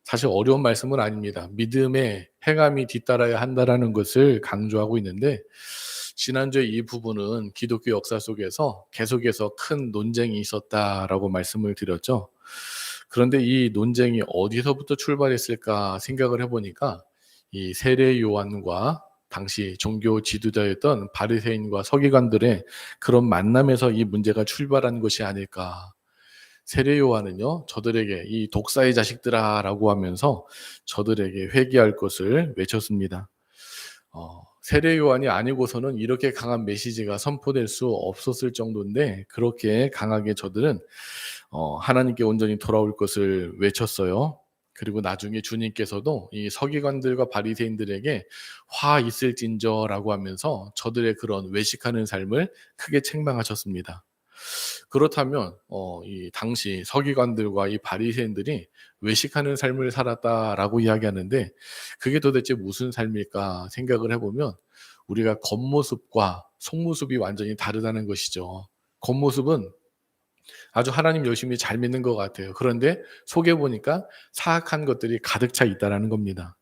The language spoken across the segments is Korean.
사실 어려운 말씀은 아닙니다. 믿음의 행함이 뒤따라야 한다라는 것을 강조하고 있는데, 지난주에 이 부분은 기독교 역사 속에서 계속해서 큰 논쟁이 있었다라고 말씀을 드렸죠. 그런데 이 논쟁이 어디서부터 출발했을까 생각을 해보니까 이 세례 요한과 당시 종교 지도자였던 바리새인과 서기관들의 그런 만남에서 이 문제가 출발한 것이 아닐까. 세례 요한은요, 저들에게 이 독사의 자식들아라고 하면서 저들에게 회개할 것을 외쳤습니다. 세례 요한이 아니고서는 이렇게 강한 메시지가 선포될 수 없었을 정도인데, 그렇게 강하게 저들은 하나님께 온전히 돌아올 것을 외쳤어요. 그리고 나중에 주님께서도 이 서기관들과 바리새인들에게 화 있을진저라고 하면서 저들의 그런 외식하는 삶을 크게 책망하셨습니다. 그렇다면 이 당시 서기관들과 이 바리새인들이 외식하는 삶을 살았다라고 이야기하는데, 그게 도대체 무슨 삶일까 생각을 해보면 우리가 겉모습과 속모습이 완전히 다르다는 것이죠. 겉모습은 아주 하나님 열심히 잘 믿는 것 같아요. 그런데 속에 보니까 사악한 것들이 가득 차 있다라는 겁니다.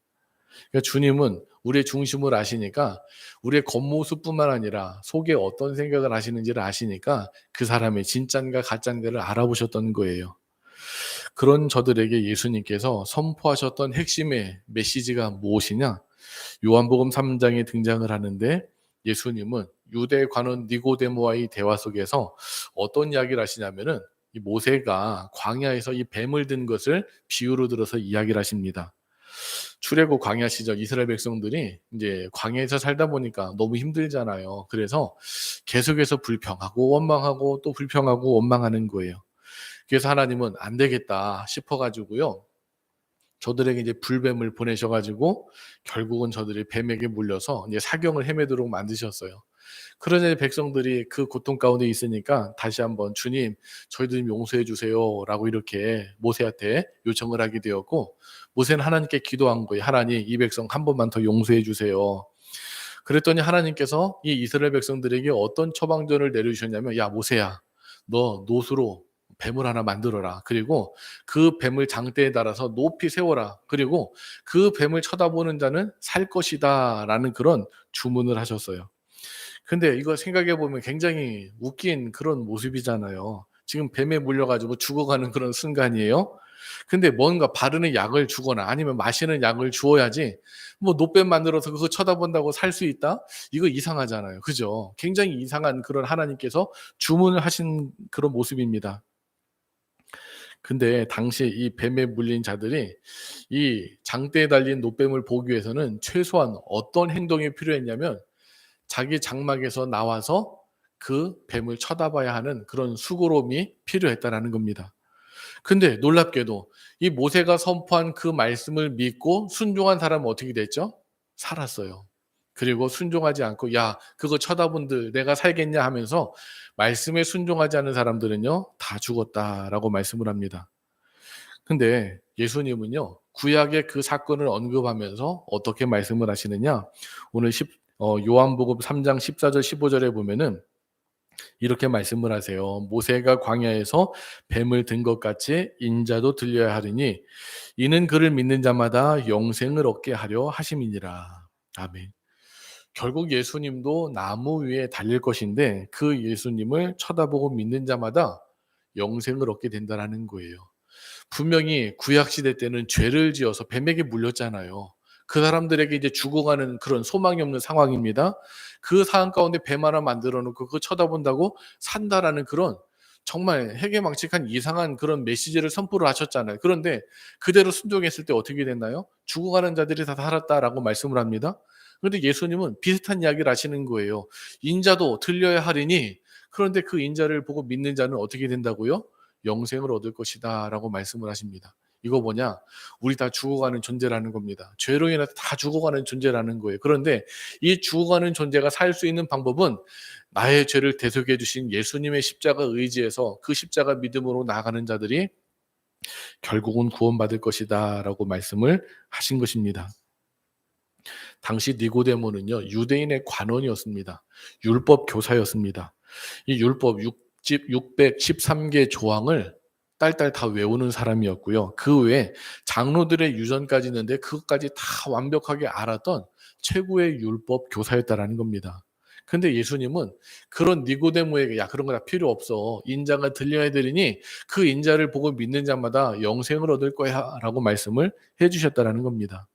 그러니까 주님은 우리의 중심을 아시니까 우리의 겉모습뿐만 아니라 속에 어떤 생각을 하시는지를 아시니까 그 사람의 진짠가 가짠가를 알아보셨던 거예요. 그런 저들에게 예수님께서 선포하셨던 핵심의 메시지가 무엇이냐? 요한복음 3장에 등장을 하는데, 예수님은 유대 관원 니고데모와의 대화 속에서 어떤 이야기를 하시냐면은 이 모세가 광야에서 이 뱀을 든 것을 비유로 들어서 이야기를 하십니다. 출애굽 광야 시절 이스라엘 백성들이 이제 광야에서 살다 보니까 너무 힘들잖아요. 그래서 계속해서 불평하고 원망하고 또 불평하고 원망하는 거예요. 그래서 하나님은 안 되겠다 싶어 가지고요, 저들에게 이제 불뱀을 보내셔 가지고 결국은 저들이 뱀에게 물려서 이제 사경을 헤매도록 만드셨어요. 그러자 백성들이 그 고통 가운데 있으니까 다시 한번 "주님, 저희들 좀 용서해 주세요."라고 이렇게 모세한테 요청을 하게 되었고, 모세는 하나님께 기도한 거예요. "하나님, 이 백성 한 번만 더 용서해 주세요." 그랬더니 하나님께서 이 이스라엘 백성들에게 어떤 처방전을 내려주셨냐면, "야 모세야, 너 놋으로 뱀을 하나 만들어라. 그리고 그 뱀을 장대에 달아서 높이 세워라. 그리고 그 뱀을 쳐다보는 자는 살 것이다."라는 그런 주문을 하셨어요. 근데 이거 생각해 보면 굉장히 웃긴 그런 모습이잖아요. 지금 뱀에 물려 가지고 죽어가는 그런 순간이에요. 근데 뭔가 바르는 약을 주거나 아니면 마시는 약을 주어야지, 뭐 노뱀 만들어서 그거 쳐다본다고 살 수 있다? 이거 이상하잖아요. 그죠? 굉장히 이상한 그런 하나님께서 주문을 하신 그런 모습입니다. 근데 당시 이 뱀에 물린 자들이 이 장대에 달린 노뱀을 보기 위해서는 최소한 어떤 행동이 필요했냐면, 자기 장막에서 나와서 그 뱀을 쳐다봐야 하는 그런 수고로움이 필요했다라는 겁니다. 근데 놀랍게도 이 모세가 선포한 그 말씀을 믿고 순종한 사람은 어떻게 됐죠? 살았어요. 그리고 순종하지 않고 "야, 그거 쳐다본들 내가 살겠냐?" 하면서 말씀에 순종하지 않은 사람들은요, 다 죽었다라고 말씀을 합니다. 근데 예수님은요, 구약의 그 사건을 언급하면서 어떻게 말씀을 하시느냐? 오늘 요한복음 3장 14절 15절에 보면은 이렇게 말씀을 하세요. "모세가 광야에서 뱀을 든 것 같이 인자도 들려야 하리니 이는 그를 믿는 자마다 영생을 얻게 하려 하심이니라." 아멘. 결국 예수님도 나무 위에 달릴 것인데, 그 예수님을 쳐다보고 믿는 자마다 영생을 얻게 된다라는 거예요. 분명히 구약 시대 때는 죄를 지어서 뱀에게 물렸잖아요. 그 사람들에게 이제 죽어가는 그런 소망이 없는 상황입니다. 그 상황 가운데 뱀 하나 만들어 놓고 그거 쳐다본다고 산다라는 그런 정말 해괴망측한 이상한 그런 메시지를 선포를 하셨잖아요. 그런데 그대로 순종했을 때 어떻게 됐나요? "죽어가는 자들이 다 살았다."라고 말씀을 합니다. 그런데 예수님은 비슷한 이야기를 하시는 거예요. "인자도 들려야 하리니." 그런데 그 인자를 보고 믿는 자는 어떻게 된다고요? "영생을 얻을 것이다."라고 말씀을 하십니다. 이거 뭐냐? 우리 다 죽어가는 존재라는 겁니다. 죄로 인해서 다 죽어가는 존재라는 거예요. 그런데 이 죽어가는 존재가 살 수 있는 방법은 나의 죄를 대속해 주신 예수님의 십자가 의지에서 그 십자가 믿음으로 나아가는 자들이 결국은 구원받을 것이다라고 말씀을 하신 것입니다. 당시 니고데모는요, 유대인의 관원이었습니다. 율법 교사였습니다. 이 율법 6집 613개 조항을 딸딸 다 외우는 사람이었고요. 그 외에 장로들의 유전까지 있는데 그것까지 다 완벽하게 알았던 최고의 율법 교사였다라는 겁니다. 근데 예수님은 그런 니고데모에게 "야 그런 거 다 필요 없어. 인자가 들려야 되리니 그 인자를 보고 믿는 자마다 영생을 얻을 거야."라고 말씀을 해 주셨다라는 겁니다.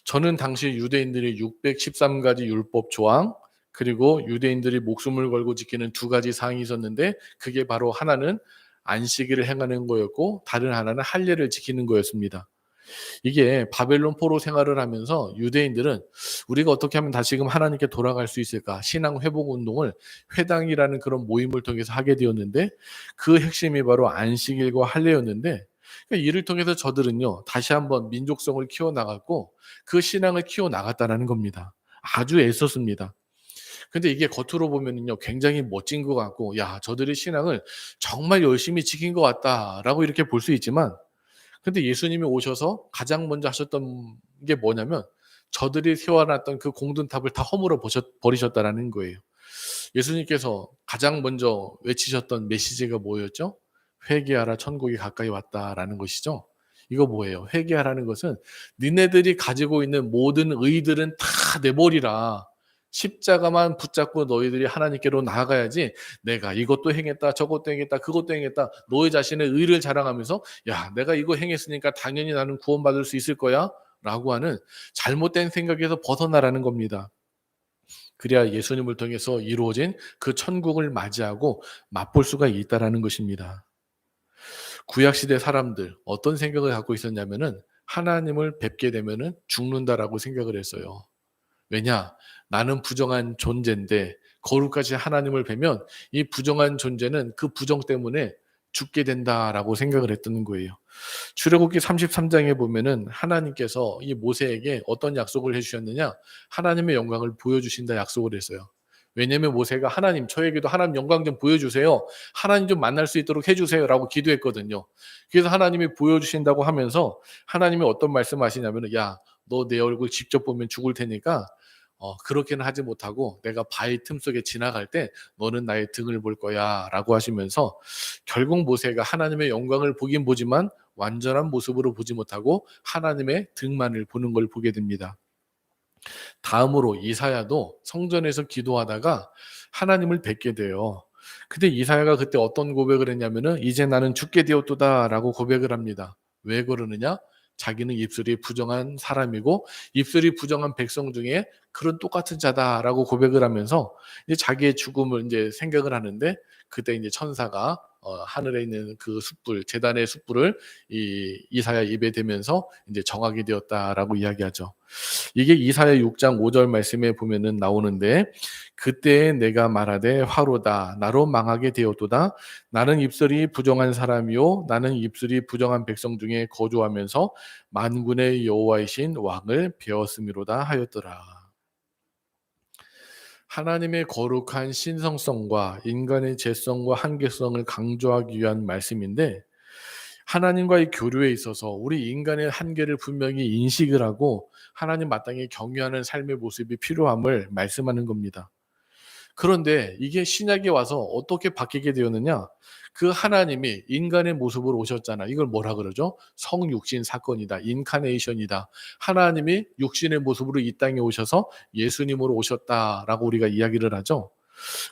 저는 당시 유대인들이 613 가지 율법 조항, 그리고 유대인들이 목숨을 걸고 지키는 두 가지 사항이 있었는데 그게 바로 하나는 안식일을 행하는 거였고 다른 하나는 할례를 지키는 거였습니다. 이게 바벨론 포로 생활을 하면서 유대인들은 '우리가 어떻게 하면 다시금 하나님께 돌아갈 수 있을까?' 신앙 회복 운동을 회당이라는 그런 모임을 통해서 하게 되었는데 그 핵심이 바로 안식일과 할례였는데, 그러니까 이를 통해서 저들은요 다시 한번 민족성을 키워 나갔고 그 신앙을 키워 나갔다라는 겁니다. 아주 애썼습니다. 근데 이게 겉으로 보면은요 굉장히 멋진 것 같고 '야 저들의 신앙을 정말 열심히 지킨 것 같다.'라고 이렇게 볼 수 있지만, 근데 예수님이 오셔서 가장 먼저 하셨던 게 뭐냐면 저들이 세워 놨던 그 공든탑을 다 허물어 버리셨다라는 거예요. 예수님께서 가장 먼저 외치셨던 메시지가 뭐였죠? "회개하라 천국이 가까이 왔다."라는 것이죠. 이거 뭐예요? 회개하라는 것은 "니네들이 가지고 있는 모든 의들은 다 내버리라. 십자가만 붙잡고 너희들이 하나님께로 나아가야지 내가 이것도 행했다 저것도 행했다 그것도 행했다 너희 자신의 의를 자랑하면서 '야 내가 이거 행했으니까 당연히 나는 구원받을 수 있을 거야.'라고 하는 잘못된 생각에서 벗어나라는 겁니다. 그래야 예수님을 통해서 이루어진 그 천국을 맞이하고 맛볼 수가 있다라는 것입니다. 구약 시대 사람들 어떤 생각을 갖고 있었냐면은 하나님을 뵙게 되면은 죽는다라고 생각을 했어요. 왜냐? 나는 부정한 존재인데 거룩하신 하나님을 뵈면 이 부정한 존재는 그 부정 때문에 죽게 된다라고 생각을 했던 거예요. 출애굽기 33장에 보면은 하나님께서 이 모세에게 어떤 약속을 해 주셨느냐? 하나님의 영광을 보여 주신다 약속을 했어요. 왜냐면 모세가 "하나님 저에게도 하나님 영광 좀 보여 주세요. 하나님 좀 만날 수 있도록 해 주세요."라고 기도했거든요. 그래서 하나님이 보여 주신다고 하면서 하나님이 어떤 말씀하시냐면은 "야 너 내 얼굴 직접 보면 죽을 테니까 그렇게는 하지 못하고 내가 바위 틈속에 지나갈 때 너는 나의 등을 볼 거야라고 하시면서 결국 모세가 하나님의 영광을 보긴 보지만 완전한 모습으로 보지 못하고 하나님의 등만을 보는 걸 보게 됩니다. 다음으로 이사야도 성전에서 기도하다가 하나님을 뵙게 돼요. 근데 이사야가 그때 어떤 고백을 했냐면은 "이제 나는 죽게 되었도다."라고 고백을 합니다. 왜 그러느냐? 자기는 입술이 부정한 사람이고 입술이 부정한 백성 중에 그런 똑같은 자다라고 고백을 하면서 이제 자기의 죽음을 인제 생각을 하는데 그때 인제 천사가 하늘에 있는 그 숯불 제단의 숯불을 이 이사야 입에 대면서 인제 "정하게 되었다."라고 이야기하죠. 이게 이사야 6장 5절 말씀에 보면은 나오는데 "그때에 내가 말하되 화로다 나로 망하게 되었도다 나는 입술이 부정한 사람이요 나는 입술이 부정한 백성 중에 거주하면서 만군의 여호와이신 왕을 배웠음이로다." 하였더라. 하나님의 거룩한 신성성과 인간의 죄성과 한계성을 강조하기 위한 말씀인데, 하나님과의 교류에 있어서 우리 인간의 한계를 분명히 인식을 하고 하나님 마땅히 경유하는 삶의 모습이 필요함을 말씀하는 겁니다. 그런데 이게 신약에 와서 어떻게 바뀌게 되었느냐? 그 하나님이 인간의 모습으로 오셨잖아. 이걸 뭐라 그러죠? 성육신 사건이다. 인카네이션이다. 하나님이 육신의 모습으로 이 땅에 오셔서 예수님으로 오셨다라고 우리가 이야기를 하죠.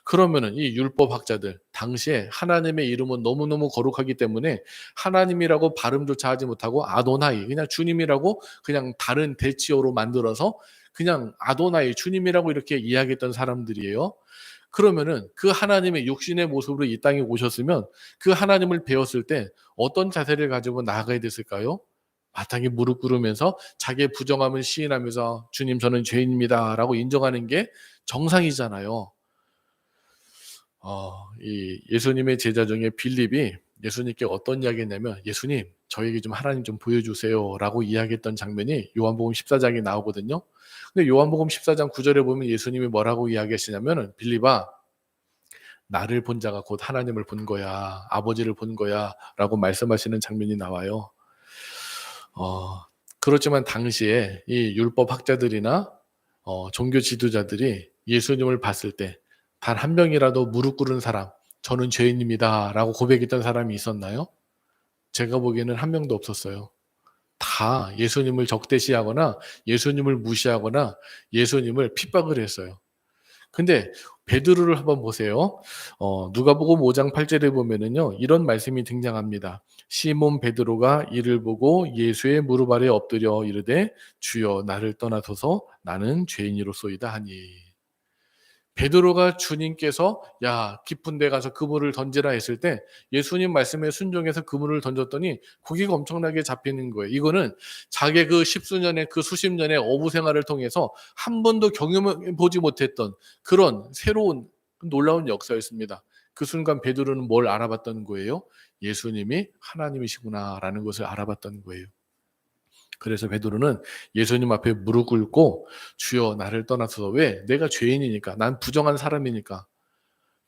그러면은 이 율법학자들 당시에 하나님의 이름은 너무너무 거룩하기 때문에 하나님이라고 발음조차 하지 못하고 아도나이 그냥 주님이라고 그냥 다른 대치어로 만들어서 그냥 아도나이 주님이라고 이렇게 이야기했던 사람들이에요. 그러면은 그 하나님의 육신의 모습으로 이 땅에 오셨으면 그 하나님을 배웠을 때 어떤 자세를 가지고 나아가야 됐을까요? 마땅히 무릎 꿇으면서 자기의 부정함을 시인하면서 "주님 저는 죄인입니다."라고 인정하는 게 정상이잖아요. 이 예수님의 제자 중에 빌립이 예수님께 어떤 이야기했냐면 "예수님 저에게 좀 하나님 좀 보여주세요."라고 이야기했던 장면이 요한복음 14장에 나오거든요. 근데 요한복음 14장 9절에 보면 예수님이 뭐라고 이야기하시냐면은 "빌립아 나를 본 자가 곧 하나님을 본 거야. 아버지를 본 거야."라고 말씀하시는 장면이 나와요. 어 그렇지만 당시에 이 율법 학자들이나 종교 지도자들이 예수님을 봤을 때 단 한 명이라도 무릎 꿇은 사람, "저는 죄인입니다."라고 고백했던 사람이 있었나요? 제가 보기에는 한 명도 없었어요. 다 예수님을 적대시하거나 예수님을 무시하거나 예수님을 핍박을 했어요. 근데 베드로를 한번 보세요. 누가복음 5장 8절에 보면은요, 이런 말씀이 등장합니다. 시몬 베드로가 이를 보고 예수의 무릎 아래 엎드려 이르되 주여 나를 떠나소서 나는 죄인이로소이다 하니. 베드로가 주님께서 야 깊은 데 가서 그물을 던지라 했을 때 예수님 말씀에 순종해서 그물을 던졌더니 고기가 엄청나게 잡히는 거예요. 이거는 자기의 그 십수년의 그 수십 년의 어부 생활을 통해서 한 번도 경험해 보지 못했던 그런 새로운 놀라운 역사였습니다. 그 순간 베드로는 뭘 알아봤던 거예요? 예수님이 하나님이시구나라는 것을 알아봤던 거예요. 그래서 베드로는 예수님 앞에 무릎 꿇고 주여 나를 떠나소서. 왜? 내가 죄인이니까. 난 부정한 사람이니까.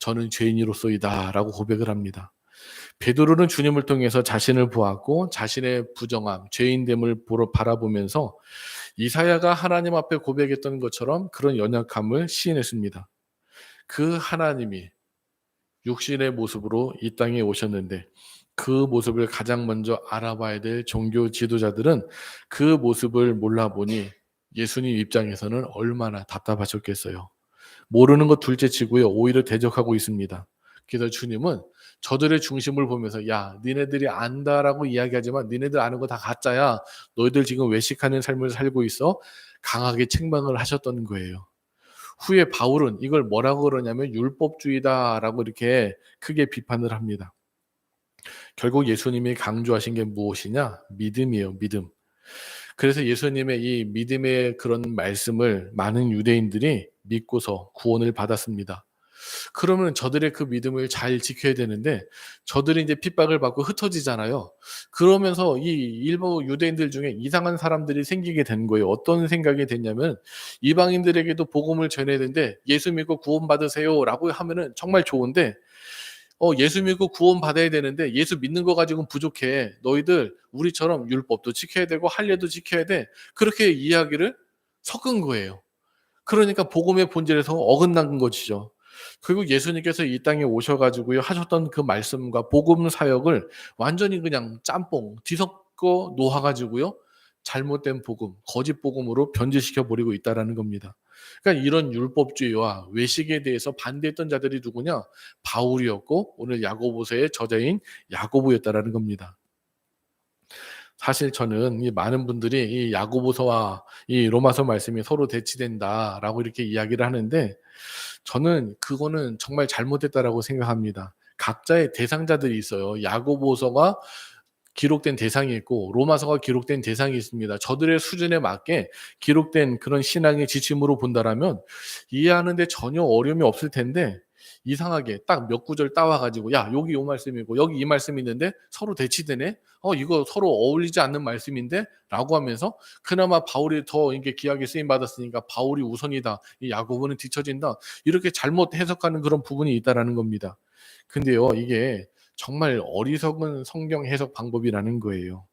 저는 죄인이로소이다라고 고백을 합니다. 베드로는 주님을 통해서 자신을 보았고 자신의 부정함, 죄인됨을 바라보면서 이사야가 하나님 앞에 고백했던 것처럼 그런 연약함을 시인했습니다. 그 하나님이 육신의 모습으로 이 땅에 오셨는데 그 모습을 가장 먼저 알아봐야 될 종교 지도자들은 그 모습을 몰라보니 예수님 입장에서는 얼마나 답답하셨겠어요. 모르는 것 둘째치고요. 오히려 대적하고 있습니다. 그래서 주님은 저들의 중심을 보면서 야 니네들이 안다라고 이야기하지만 니네들 아는 거 다 가짜야. 너희들 지금 외식하는 삶을 살고 있어. 강하게 책망을 하셨던 거예요. 후에 바울은 이걸 뭐라고 그러냐면 율법주의다라고 이렇게 크게 비판을 합니다. 결국 예수님이 강조하신 게 무엇이냐? 믿음이에요, 믿음. 그래서 예수님의 이 믿음의 그런 말씀을 많은 유대인들이 믿고서 구원을 받았습니다. 그러면 저들의 그 믿음을 잘 지켜야 되는데 저들이 이제 핍박을 받고 흩어지잖아요. 그러면서 이 일부 유대인들 중에 이상한 사람들이 생기게 된 거예요. 어떤 생각이 됐냐면 이방인들에게도 복음을 전해야 되는데 예수 믿고 구원 받으세요라고 하면은 정말 좋은데 예수 믿고 구원 받아야 되는데 예수 믿는 거 가지고는 부족해. 너희들 우리처럼 율법도 지켜야 되고 할례도 지켜야 돼. 그렇게 이야기를 섞은 거예요. 그러니까 복음의 본질에서 어긋난 것이죠. 그리고 예수님께서 이 땅에 오셔가지고요 하셨던 그 말씀과 복음 사역을 완전히 그냥 짬뽕 뒤섞어 놓아가지고요 잘못된 복음, 거짓 복음으로 변질시켜 버리고 있다라는 겁니다. 그러니까 이런 율법주의와 외식에 대해서 반대했던 자들이 누구냐? 바울이었고 오늘 야고보서의 저자인 야고보였다라는 겁니다. 사실 저는 이 많은 분들이 이 야고보서와 이 로마서 말씀이 서로 대치된다라고 이렇게 이야기를 하는데 저는 그거는 정말 잘못됐다라고 생각합니다. 각자의 대상자들이 있어요. 야고보서가 기록된 대상이 있고 로마서가 기록된 대상이 있습니다. 저들의 수준에 맞게 기록된 그런 신앙의 지침으로 본다라면 이해하는 데 전혀 어려움이 없을 텐데 이상하게 딱 몇 구절 따와 가지고 야 여기 요 말씀이고 여기 이 말씀이 있는데 서로 대치되네. 이거 서로 어울리지 않는 말씀인데라고 하면서 그나마 바울이 더 이게 귀하게 쓰임 받았으니까 바울이 우선이다. 이 야고보는 뒤처진다. 이렇게 잘못 해석하는 그런 부분이 있다라는 겁니다. 근데요, 이게 정말 어리석은 성경 해석 방법이라는 거예요.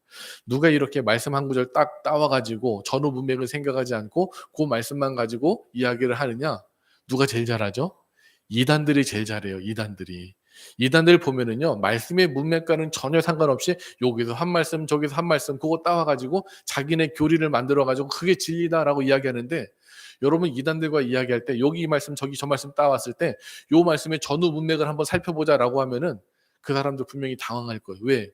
누가 이렇게 말씀 한 구절 딱 따와 가지고 전후 문맥을 생각하지 않고 그 말씀만 가지고 이야기를 하느냐? 누가 제일 잘하죠? 이단들이 제일 잘해요. 이단들이. 이단들 보면은요. 말씀의 문맥과는 전혀 상관없이 여기서 한 말씀 저기서 한 말씀 그거 따와 가지고 자기네 교리를 만들어 가지고 그게 진리다라고 이야기하는데 여러분 이단들과 이야기할 때 여기 이 말씀 저기 저 말씀 따왔을 때 요 말씀의 전후 문맥을 한번 살펴보자라고 하면은 그 사람도 분명히 당황할 거예요. 왜?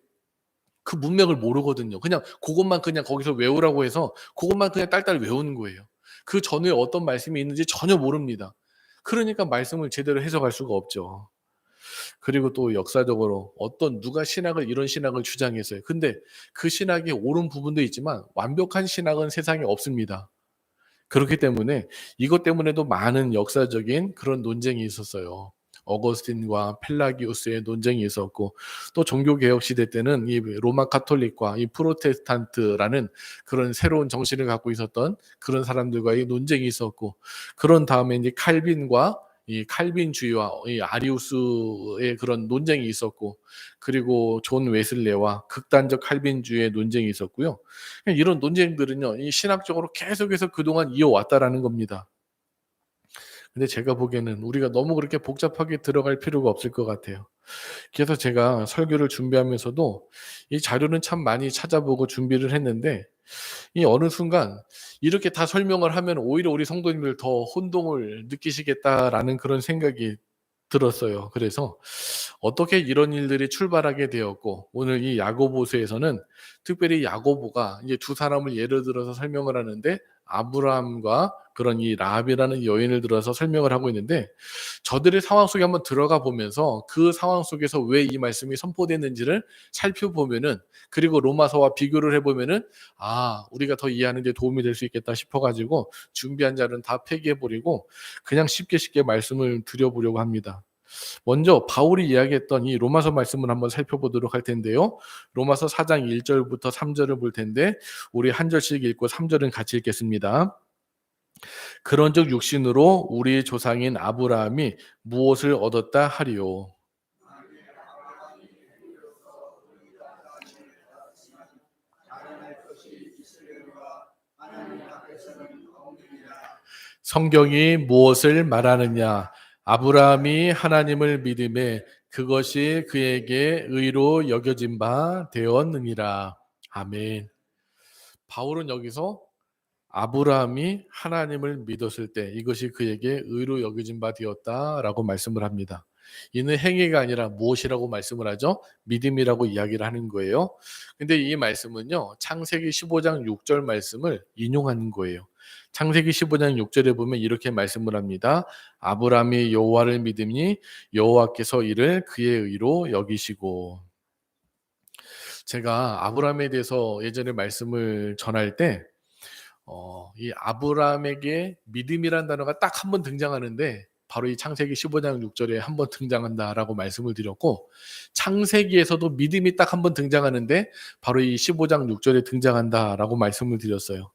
그 문맥을 모르거든요. 그냥 그것만 그냥 거기서 외우라고 해서 그것만 그냥 딸딸 외우는 거예요. 그 전후에 어떤 말씀이 있는지 전혀 모릅니다. 그러니까 말씀을 제대로 해석할 수가 없죠. 그리고 또 역사적으로 어떤 누가 신학을 이런 신학을 주장했어요. 근데 그 신학이 옳은 부분도 있지만 완벽한 신학은 세상에 없습니다. 그렇기 때문에 이것 때문에도 많은 역사적인 그런 논쟁이 있었어요. 어거스틴과 펠라기우스의 논쟁이 있었고 또 종교 개혁 시대 때는 이 로마 카톨릭과 이 프로테스탄트라는 그런 새로운 정신을 갖고 있었던 그런 사람들과의 논쟁이 있었고 그런 다음에 이제 칼빈과 이 칼빈주의와 이 아리우스의 그런 논쟁이 있었고 그리고 존 웨슬레와 극단적 칼빈주의의 논쟁이 있었고요. 이런 논쟁들은요. 이 신학적으로 계속해서 그동안 이어왔다라는 겁니다. 근데 제가 보기에는 우리가 너무 그렇게 복잡하게 들어갈 필요가 없을 것 같아요. 그래서 제가 설교를 준비하면서도 이 자료는 참 많이 찾아보고 준비를 했는데 이 어느 순간 이렇게 다 설명을 하면 오히려 우리 성도님들 더 혼동을 느끼시겠다라는 그런 생각이 들었어요. 그래서 어떻게 이런 일들이 출발하게 되었고 오늘 이 야고보서에서는 특별히 야고보가 이제 두 사람을 예를 들어서 설명을 하는데 아브라함과 그런 이 라합이라는 여인을 들어서 설명을 하고 있는데 저들의 상황 속에 한번 들어가 보면서 그 상황 속에서 왜 이 말씀이 선포됐는지를 살펴보면은 그리고 로마서와 비교를 해보면은 우리가 더 이해하는 데 도움이 될 수 있겠다 싶어가지고 준비한 자료는 다 폐기해버리고 그냥 쉽게 쉽게 말씀을 드려보려고 합니다. 먼저 바울이 이야기했던 이 로마서 말씀을 한번 살펴보도록 할 텐데요. 로마서 4장 1절부터 3절을 볼 텐데 우리 한 절씩 읽고 3절은 같이 읽겠습니다. 그런즉 육신으로 우리 조상인 아브라함이 무엇을 얻었다 하리요. 성경이 무엇을 말하느냐? 아브라함이 하나님을 믿음에 그것이 그에게 의로 여겨진 바 되었느니라. 아멘. 바울은 여기서 아브라함이 하나님을 믿었을 때 이것이 그에게 의로 여겨진 바 되었다라고 말씀을 합니다. 이는 행위가 아니라 무엇이라고 말씀을 하죠? 믿음이라고 이야기를 하는 거예요. 근데 이 말씀은요, 창세기 15장 6절 말씀을 인용하는 거예요. 창세기 15장 6절에 보면 이렇게 말씀을 합니다. 아브라함이 여호와를 믿으니 여호와께서 이를 그의 의로 여기시고. 제가 아브라함에 대해서 예전에 말씀을 전할 때 이 아브라함에게 믿음이란 단어가 딱 한 번 등장하는데 바로 이 창세기 15장 6절에 한 번 등장한다라고 말씀을 드렸고 창세기에서도 믿음이 딱 한 번 등장하는데 바로 이 15장 6절에 등장한다라고 말씀을 드렸어요.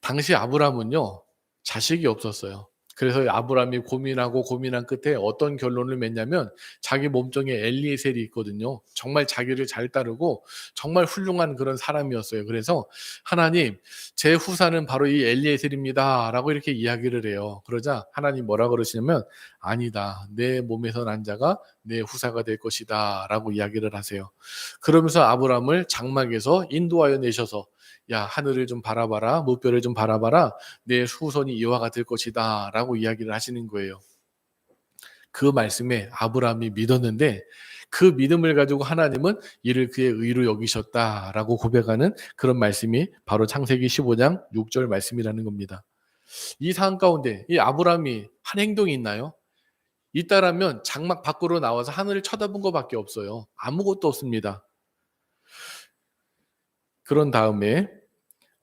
당시 아브라함은요 자식이 없었어요. 그래서 아브라함이 고민하고 고민한 끝에 어떤 결론을 맺냐면 자기 몸종에 엘리에셀이 있거든요. 정말 자기를 잘 따르고 정말 훌륭한 그런 사람이었어요. 그래서 하나님 제 후사는 바로 이 엘리에셀입니다 라고 이렇게 이야기를 해요. 그러자 하나님 뭐라 그러시냐면 아니다. 내 몸에서 난 자가 내 후사가 될 것이다 라고 이야기를 하세요. 그러면서 아브라함을 장막에서 인도하여 내셔서 야 하늘을 좀 바라봐라 무뼈를 좀 바라봐라 내 후손이 이와 같을 것이다 라고 이야기를 하시는 거예요. 그 말씀에 아브라함이 믿었는데 그 믿음을 가지고 하나님은 이를 그의 의로 여기셨다라고 고백하는 그런 말씀이 바로 창세기 15장 6절 말씀이라는 겁니다. 이 상황 가운데 이 아브라함이 한 행동이 있나요? 있다라면 장막 밖으로 나와서 하늘을 쳐다본 것밖에 없어요. 아무것도 없습니다. 그런 다음에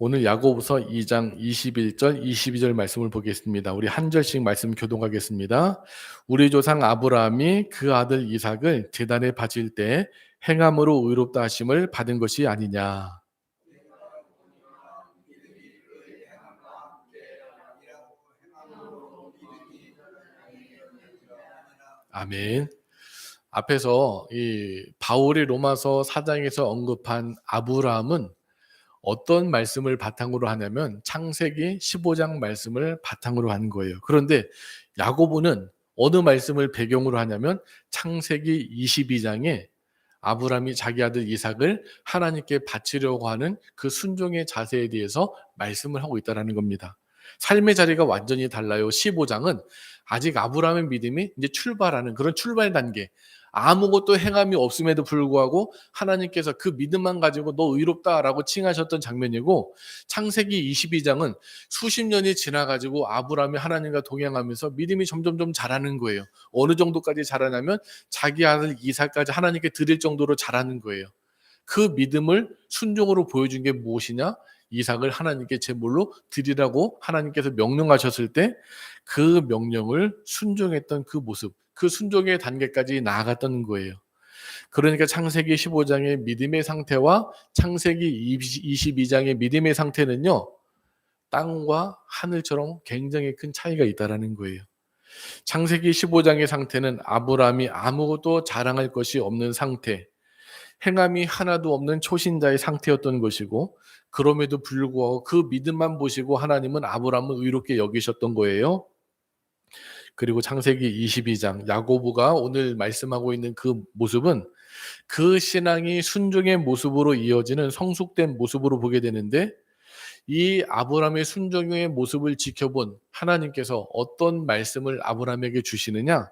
오늘 야고보서 2장 21절 22절 말씀을 보겠습니다. 우리 한 절씩 말씀 교독하겠습니다. 우리 조상 아브라함이 그 아들 이삭을 제단에 바칠 때 행함으로 의롭다 하심을 받은 것이 아니냐. 아멘. 앞에서 이 바울이 로마서 4장에서 언급한 아브라함은 어떤 말씀을 바탕으로 하냐면 창세기 15장 말씀을 바탕으로 하는 거예요. 그런데 야고보는 어느 말씀을 배경으로 하냐면 창세기 22장에 아브라함이 자기 아들 이삭을 하나님께 바치려고 하는 그 순종의 자세에 대해서 말씀을 하고 있다는 겁니다. 삶의 자리가 완전히 달라요. 15장은 아직 아브라함의 믿음이 이제 출발하는 그런 출발 단계. 아무것도 행함이 없음에도 불구하고 하나님께서 그 믿음만 가지고 너 의롭다라고 칭하셨던 장면이고 창세기 22장은 수십 년이 지나가지고 아브라함이 하나님과 동행하면서 믿음이 점점점 자라는 거예요. 어느 정도까지 자라냐면 자기 아들 이삭까지 하나님께 드릴 정도로 자라는 거예요. 그 믿음을 순종으로 보여준 게 무엇이냐? 이삭을 하나님께 제물로 드리라고 하나님께서 명령하셨을 때 그 명령을 순종했던 그 모습, 그 순종의 단계까지 나아갔던 거예요. 그러니까 창세기 15장의 믿음의 상태와 창세기 22장의 믿음의 상태는요, 땅과 하늘처럼 굉장히 큰 차이가 있다라는 거예요. 창세기 15장의 상태는 아브라함이 아무것도 자랑할 것이 없는 상태, 행함이 하나도 없는 초신자의 상태였던 것이고 그럼에도 불구하고 그 믿음만 보시고 하나님은 아브라함을 의롭게 여기셨던 거예요. 그리고 창세기 22장 야고보가 오늘 말씀하고 있는 그 모습은 그 신앙이 순종의 모습으로 이어지는 성숙된 모습으로 보게 되는데, 이 아브라함의 순종의 모습을 지켜본 하나님께서 어떤 말씀을 아브라함에게 주시느냐?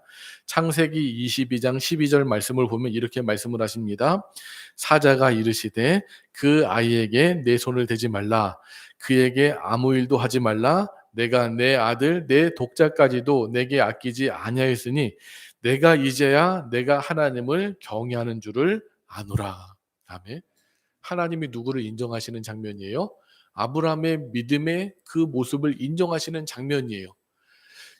창세기 22장 12절 말씀을 보면 이렇게 말씀을 하십니다. 사자가 이르시되 그 아이에게 내 손을 대지 말라. 그에게 아무 일도 하지 말라. 내가 내 아들 내 독자까지도 내게 아끼지 아니하였으니 내가 이제야 내가 하나님을 경외하는 줄을 아노라. 아멘. 하나님이 누구를 인정하시는 장면이에요? 아브라함의 믿음의 그 모습을 인정하시는 장면이에요.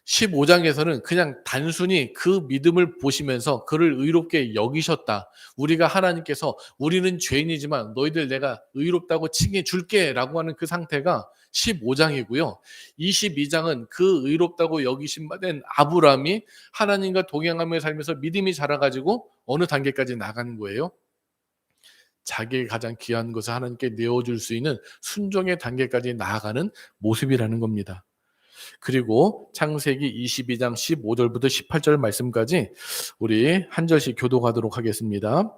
15장에서는 그냥 단순히 그 믿음을 보시면서 그를 의롭게 여기셨다. 우리가 하나님께서 우리는 죄인이지만 너희들 내가 의롭다고 칭해 줄게 라고 하는 그 상태가 15장이고요. 22장은 그 의롭다고 여기심 받은 아브라함이 하나님과 동행하며 살면서 믿음이 자라가지고 어느 단계까지 나가는 거예요? 자기의 가장 귀한 것을 하나님께 내어줄 수 있는 순종의 단계까지 나아가는 모습이라는 겁니다. 그리고 창세기 22장 15절부터 18절 말씀까지 우리 한 절씩 교독하도록 하겠습니다.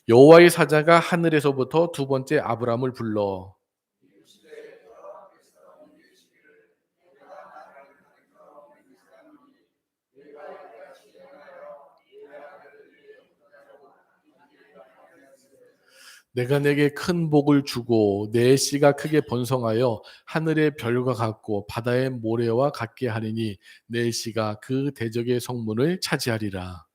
여호와의 사자가 하늘에서부터 두 번째 아브라함을 불러 내가 내게 큰 복을 주고 내 씨가 크게 번성하여 하늘의 별과 같고 바다의 모래와 같게 하리니 내 씨가 그 대적의 성문을 차지하리라.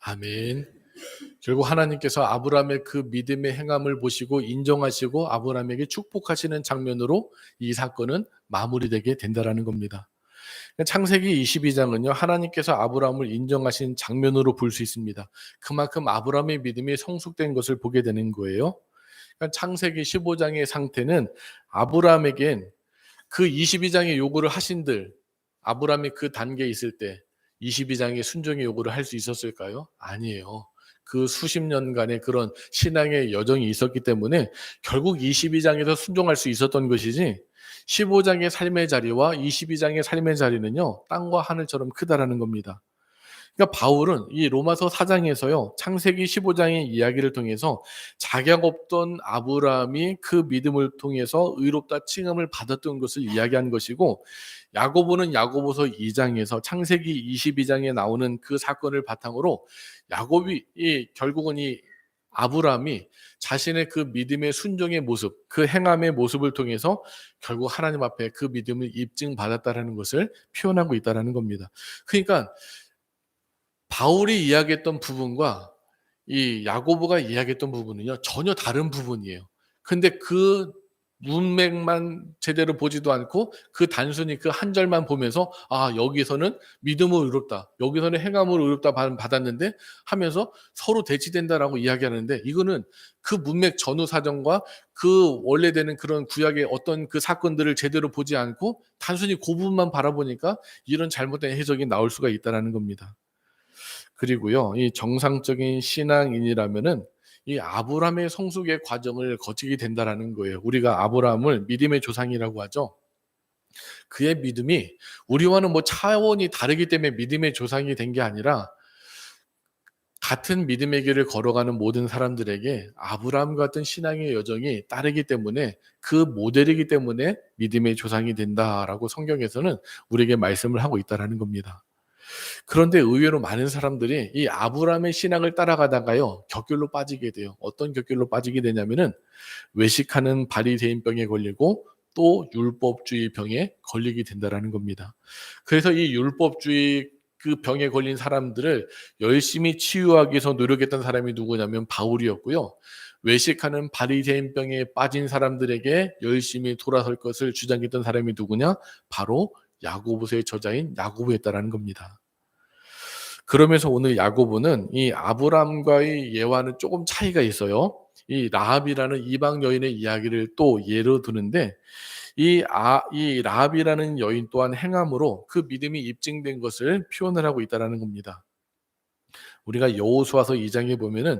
아멘. 결국 하나님께서 아브라함의 그 믿음의 행함을 보시고 인정하시고 아브라함에게 축복하시는 장면으로 이 사건은 마무리되게 된다라는 겁니다. 창세기 22장은요, 하나님께서 아브라함을 인정하신 장면으로 볼 수 있습니다. 그만큼 아브라함의 믿음이 성숙된 것을 보게 되는 거예요. 그러니까 창세기 15장의 상태는 아브라함에겐 그 22장의 요구를 하신들, 아브라함이 그 단계에 있을 때 22장의 순종의 요구를 할 수 있었을까요? 아니에요. 그 수십 년간의 그런 신앙의 여정이 있었기 때문에 결국 22장에서 순종할 수 있었던 것이지, 15장의 삶의 자리와 22장의 삶의 자리는요, 땅과 하늘처럼 크다라는 겁니다. 그러니까 바울은 이 로마서 4장에서요, 창세기 15장의 이야기를 통해서 자격 없던 아브라함이 그 믿음을 통해서 의롭다 칭함을 받았던 것을 이야기한 것이고, 야고보는 야고보서 2장에서 창세기 22장에 나오는 그 사건을 바탕으로 야곱이 결국은 이 아브라함이 자신의 그 믿음의 순종의 모습, 그 행함의 모습을 통해서 결국 하나님 앞에 그 믿음을 입증받았다라는 것을 표현하고 있다라는 겁니다. 그러니까 바울이 이야기했던 부분과 이 야고보가 이야기했던 부분은요, 전혀 다른 부분이에요. 근데 그 문맥만 제대로 보지도 않고 그 단순히 그 한 절만 보면서 여기서는 믿음으로 의롭다, 여기서는 행함으로 의롭다 받았는데 하면서 서로 대치된다라고 이야기하는데, 이거는 그 문맥 전후 사정과 그 원래되는 그런 구약의 어떤 그 사건들을 제대로 보지 않고 단순히 그 부분만 바라보니까 이런 잘못된 해석이 나올 수가 있다는 겁니다. 그리고요, 이 정상적인 신앙인이라면은 이 아브라함의 성숙의 과정을 거치게 된다라는 거예요. 우리가 아브라함을 믿음의 조상이라고 하죠. 그의 믿음이 우리와는 뭐 차원이 다르기 때문에 믿음의 조상이 된 게 아니라, 같은 믿음의 길을 걸어가는 모든 사람들에게 아브라함 같은 신앙의 여정이 따르기 때문에, 그 모델이기 때문에 믿음의 조상이 된다라고 성경에서는 우리에게 말씀을 하고 있다라는 겁니다. 그런데 의외로 많은 사람들이 이 아브라함의 신앙을 따라가다가요, 격결로 빠지게 돼요. 어떤 격결로 빠지게 되냐면은 외식하는 바리새인병에 걸리고 또 율법주의 병에 걸리게 된다라는 겁니다. 그래서 이 율법주의 그 병에 걸린 사람들을 열심히 치유하기 위해서 노력했던 사람이 누구냐면 바울이었고요. 외식하는 바리새인병에 빠진 사람들에게 열심히 돌아설 것을 주장했던 사람이 누구냐? 바로 야고보서의 저자인 야고보였다라는 겁니다. 그러면서 오늘 야고보는 이 아브람과의 예와는 조금 차이가 있어요. 이 라합이라는 이방 여인의 이야기를 또 예로 드는데, 이 라합이라는 여인 또한 행함으로 그 믿음이 입증된 것을 표현을 하고 있다라는 겁니다. 우리가 여호수아서 2장에 보면은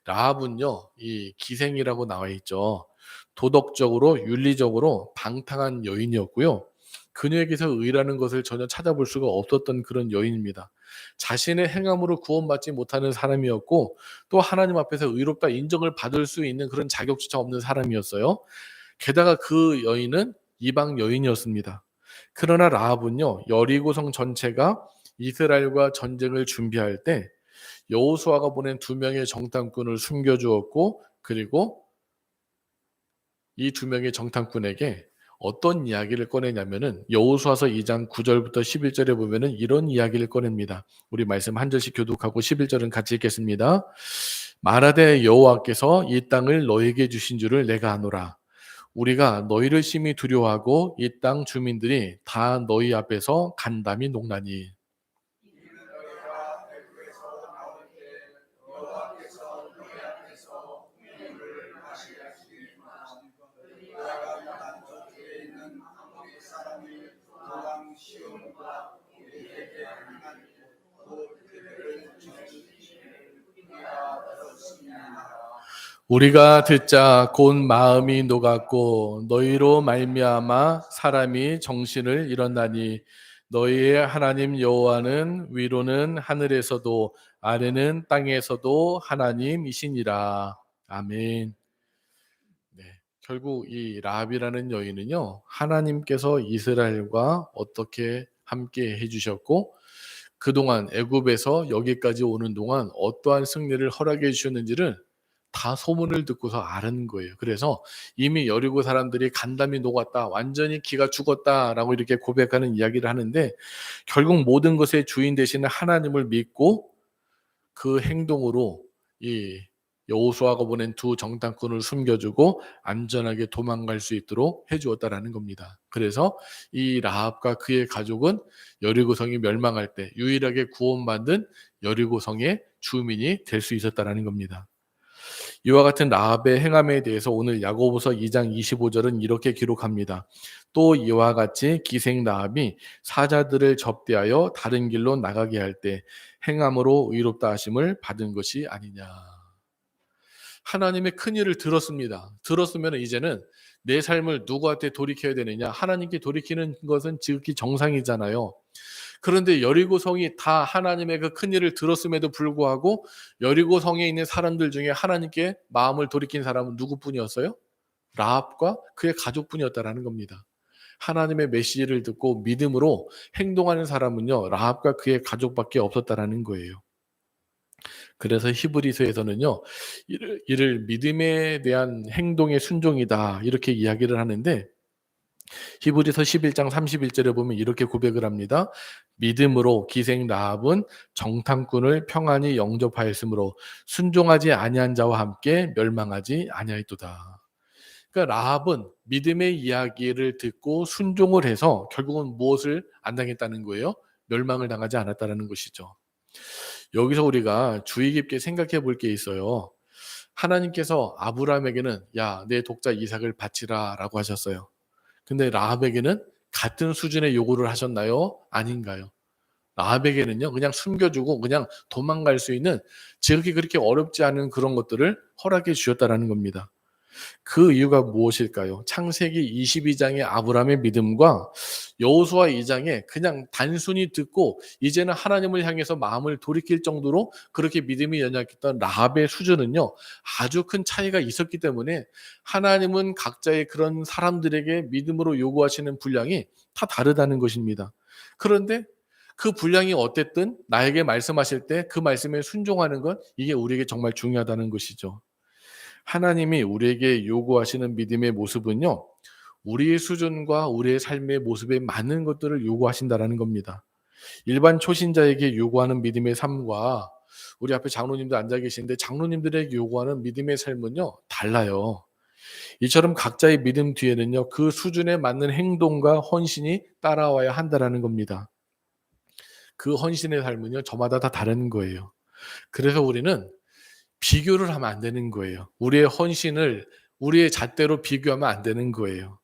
라합은요, 이 기생이라고 나와 있죠. 도덕적으로 윤리적으로 방탕한 여인이었고요. 그녀에게서 의라는 것을 전혀 찾아볼 수가 없었던 그런 여인입니다. 자신의 행함으로 구원받지 못하는 사람이었고 또 하나님 앞에서 의롭다 인정을 받을 수 있는 그런 자격조차 없는 사람이었어요. 게다가 그 여인은 이방 여인이었습니다. 그러나 라합은요, 여리고성 전체가 이스라엘과 전쟁을 준비할 때 여호수아가 보낸 두 명의 정탐꾼을 숨겨주었고, 그리고 이 두 명의 정탐꾼에게 어떤 이야기를 꺼내냐면은 여호수아서 2장 9절부터 11절에 보면은 이런 이야기를 꺼냅니다. 우리 말씀 한 절씩 교독하고 11절은 같이 읽겠습니다. 말하되 여호와께서 이 땅을 너에게 주신 줄을 내가 아노라. 우리가 너희를 심히 두려워하고 이 땅 주민들이 다 너희 앞에서 간담이 녹나니. 우리가 듣자 곧 마음이 녹았고 너희로 말미암아 사람이 정신을 잃었나니 너희의 하나님 여호와는 위로는 하늘에서도 아래는 땅에서도 하나님이시니라. 아멘. 네. 결국 이 라합이라는 여인은요, 하나님께서 이스라엘과 어떻게 함께 해주셨고 그동안 애굽에서 여기까지 오는 동안 어떠한 승리를 허락해 주셨는지를 다 소문을 듣고서 아는 거예요. 그래서 이미 여리고 사람들이 간담이 녹았다, 완전히 기가 죽었다라고 이렇게 고백하는 이야기를 하는데, 결국 모든 것의 주인 되시는 하나님을 믿고 그 행동으로 이 여호수아가 보낸 두 정탐꾼을 숨겨주고 안전하게 도망갈 수 있도록 해주었다라는 겁니다. 그래서 이 라합과 그의 가족은 여리고성이 멸망할 때 유일하게 구원받은 여리고성의 주민이 될 수 있었다라는 겁니다. 이와 같은 라합의 행함에 대해서 오늘 야고보서 2장 25절은 이렇게 기록합니다. 또 이와 같이 기생 라합이 사자들을 접대하여 다른 길로 나가게 할 때 행함으로 의롭다 하심을 받은 것이 아니냐. 하나님의 큰 일을 들었습니다. 들었으면 이제는 내 삶을 누구한테 돌이켜야 되느냐? 하나님께 돌이키는 것은 지극히 정상이잖아요. 그런데 여리고성이 다 하나님의 그 큰 일을 들었음에도 불구하고 여리고성에 있는 사람들 중에 하나님께 마음을 돌이킨 사람은 누구뿐이었어요? 라합과 그의 가족뿐이었다라는 겁니다. 하나님의 메시지를 듣고 믿음으로 행동하는 사람은요, 라합과 그의 가족밖에 없었다라는 거예요. 그래서 히브리서에서는요, 이를 믿음에 대한 행동의 순종이다 이렇게 이야기를 하는데, 히브리서 11장 31절에 보면 이렇게 고백을 합니다. 믿음으로 기생 라합은 정탐꾼을 평안히 영접하였으므로 순종하지 아니한 자와 함께 멸망하지 아니하였도다. 그러니까 라합은 믿음의 이야기를 듣고 순종을 해서 결국은 무엇을 안 당했다는 거예요? 멸망을 당하지 않았다는 것이죠. 여기서 우리가 주의 깊게 생각해 볼 게 있어요. 하나님께서 아브라함에게는 야, 내 독자 이삭을 바치라 라고 하셨어요. 근데 라합에게는 같은 수준의 요구를 하셨나요? 아닌가요? 라합에게는요, 그냥 숨겨주고 그냥 도망갈 수 있는 지극히 그렇게 어렵지 않은 그런 것들을 허락해 주셨다라는 겁니다. 그 이유가 무엇일까요? 창세기 22장의 아브라함의 믿음과 여호수아 2장에 그냥 단순히 듣고 이제는 하나님을 향해서 마음을 돌이킬 정도로 그렇게 믿음이 연약했던 라합의 수준은요, 아주 큰 차이가 있었기 때문에 하나님은 각자의 그런 사람들에게 믿음으로 요구하시는 분량이 다 다르다는 것입니다. 그런데 그 분량이 어땠든 나에게 말씀하실 때 그 말씀에 순종하는 것, 이게 우리에게 정말 중요하다는 것이죠. 하나님이 우리에게 요구하시는 믿음의 모습은요, 우리의 수준과 우리의 삶의 모습에 맞는 것들을 요구하신다라는 겁니다. 일반 초신자에게 요구하는 믿음의 삶과 우리 앞에 장로님들 앉아 계시는데 장로님들에게 요구하는 믿음의 삶은요, 달라요. 이처럼 각자의 믿음 뒤에는요, 그 수준에 맞는 행동과 헌신이 따라와야 한다라는 겁니다. 그 헌신의 삶은요, 저마다 다 다른 거예요. 그래서 우리는 비교를 하면 안 되는 거예요. 우리의 헌신을 우리의 잣대로 비교하면 안 되는 거예요.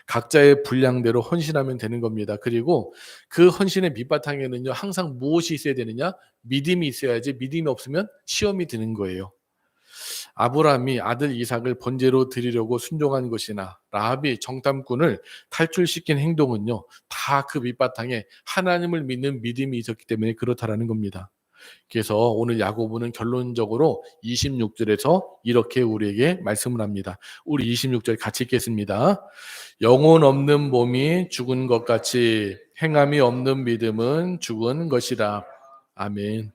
각자의 분량대로 헌신하면 되는 겁니다. 그리고 그 헌신의 밑바탕에는요, 항상 무엇이 있어야 되느냐? 믿음이 있어야지. 믿음이 없으면 시험이 드는 거예요. 아브라함이 아들 이삭을 번제로 드리려고 순종한 것이나 라합이 정탐꾼을 탈출시킨 행동은요, 다 그 밑바탕에 하나님을 믿는 믿음이 있었기 때문에 그렇다라는 겁니다. 그래서 오늘 야고보는 결론적으로 26절에서 이렇게 우리에게 말씀을 합니다. 우리 26절 같이 읽겠습니다. 영혼 없는 몸이 죽은 것 같이 행함이 없는 믿음은 죽은 것이라. 아멘.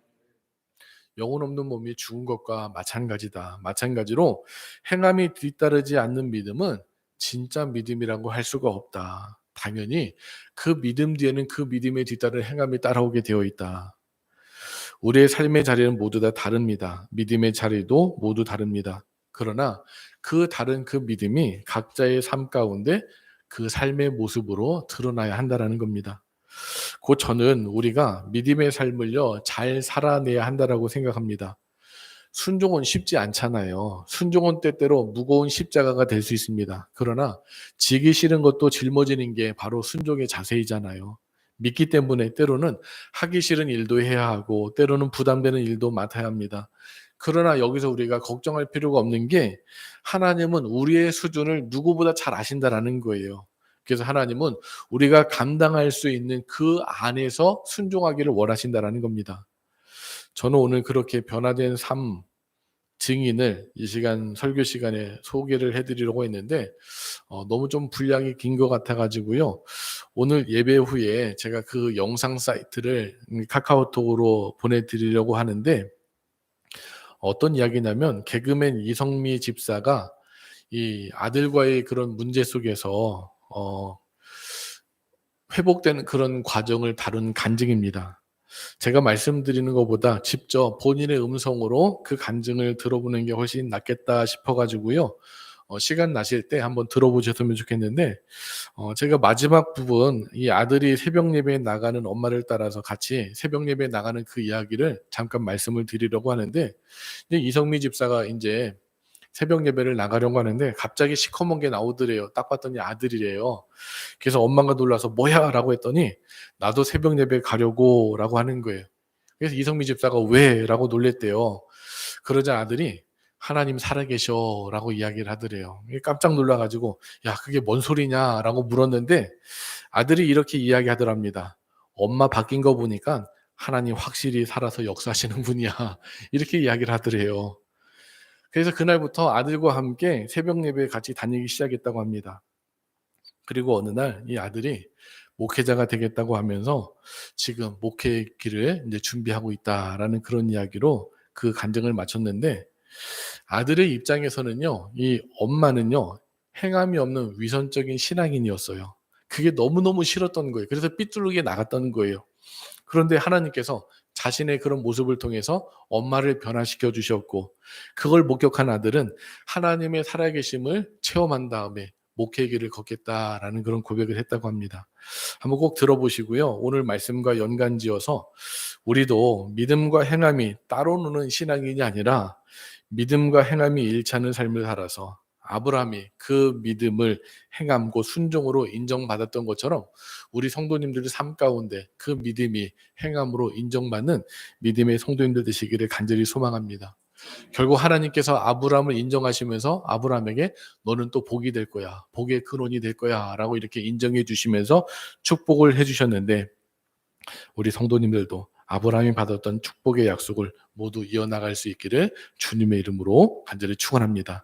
영혼 없는 몸이 죽은 것과 마찬가지다. 마찬가지로 행함이 뒤따르지 않는 믿음은 진짜 믿음이라고 할 수가 없다. 당연히 그 믿음 뒤에는 그 믿음에 뒤따른 행함이 따라오게 되어 있다. 우리의 삶의 자리는 모두 다 다릅니다. 믿음의 자리도 모두 다릅니다. 그러나 그 다른 그 믿음이 각자의 삶 가운데 그 삶의 모습으로 드러나야 한다는 겁니다. 곧 저는 우리가 믿음의 삶을요, 잘 살아내야 한다라고 생각합니다. 순종은 쉽지 않잖아요. 순종은 때때로 무거운 십자가가 될 수 있습니다. 그러나 지기 싫은 것도 짊어지는 게 바로 순종의 자세이잖아요. 믿기 때문에 때로는 하기 싫은 일도 해야 하고 때로는 부담되는 일도 맡아야 합니다. 그러나 여기서 우리가 걱정할 필요가 없는 게 하나님은 우리의 수준을 누구보다 잘 아신다라는 거예요. 그래서 하나님은 우리가 감당할 수 있는 그 안에서 순종하기를 원하신다라는 겁니다. 저는 오늘 그렇게 변화된 삶 증인을 이 시간 설교 시간에 소개를 해드리려고 했는데 너무 좀 분량이 긴 것 같아가지고요. 오늘 예배 후에 제가 그 영상 사이트를 카카오톡으로 보내드리려고 하는데 어떤 이야기냐면 개그맨 이성미 집사가 이 아들과의 그런 문제 속에서 회복되는 그런 과정을 다룬 간증입니다. 제가 말씀드리는 것보다 직접 본인의 음성으로 그 간증을 들어보는 게 훨씬 낫겠다 싶어가지고요. 시간 나실 때 한번 들어보셨으면 좋겠는데, 제가 마지막 부분, 이 아들이 새벽 예배에 나가는 엄마를 따라서 같이 새벽 예배에 나가는 그 이야기를 잠깐 말씀을 드리려고 하는데, 이제 이성미 집사가 이제 새벽 예배를 나가려고 하는데 갑자기 시커먼 게 나오더래요. 딱 봤더니 아들이래요. 그래서 엄마가 놀라서 뭐야? 라고 했더니 나도 새벽 예배 가려고 라고 하는 거예요. 그래서 이성미 집사가 왜? 라고 놀랬대요. 그러자 아들이 하나님 살아계셔 라고 이야기를 하더래요. 깜짝 놀라가지고 야 그게 뭔 소리냐 라고 물었는데 아들이 이렇게 이야기하더랍니다. 엄마 바뀐 거 보니까 하나님 확실히 살아서 역사하시는 분이야. 이렇게 이야기를 하더래요. 그래서 그날부터 아들과 함께 새벽 예배에 같이 다니기 시작했다고 합니다. 그리고 어느 날 이 아들이 목회자가 되겠다고 하면서 지금 목회의 길을 이제 준비하고 있다라는 그런 이야기로 그 간증을 마쳤는데 아들의 입장에서는요, 이 엄마는요, 행함이 없는 위선적인 신앙인이었어요. 그게 너무너무 싫었던 거예요. 그래서 삐뚤게 나갔던 거예요. 그런데 하나님께서 자신의 그런 모습을 통해서 엄마를 변화시켜 주셨고 그걸 목격한 아들은 하나님의 살아계심을 체험한 다음에 목회의 길을 걷겠다라는 그런 고백을 했다고 합니다. 한번 꼭 들어보시고요. 오늘 말씀과 연관지어서 우리도 믿음과 행함이 따로 노는 신앙인이 아니라 믿음과 행함이 일치하는 삶을 살아서 아브라함이 그 믿음을 행함고 순종으로 인정받았던 것처럼 우리 성도님들의 삶 가운데 그 믿음이 행함으로 인정받는 믿음의 성도님들 되시기를 간절히 소망합니다. 결국 하나님께서 아브라함을 인정하시면서 아브라함에게 너는 또 복이 될 거야. 복의 근원이 될 거야. 라고 이렇게 인정해 주시면서 축복을 해 주셨는데 우리 성도님들도 아브라함이 받았던 축복의 약속을 모두 이어나갈 수 있기를 주님의 이름으로 간절히 축원합니다.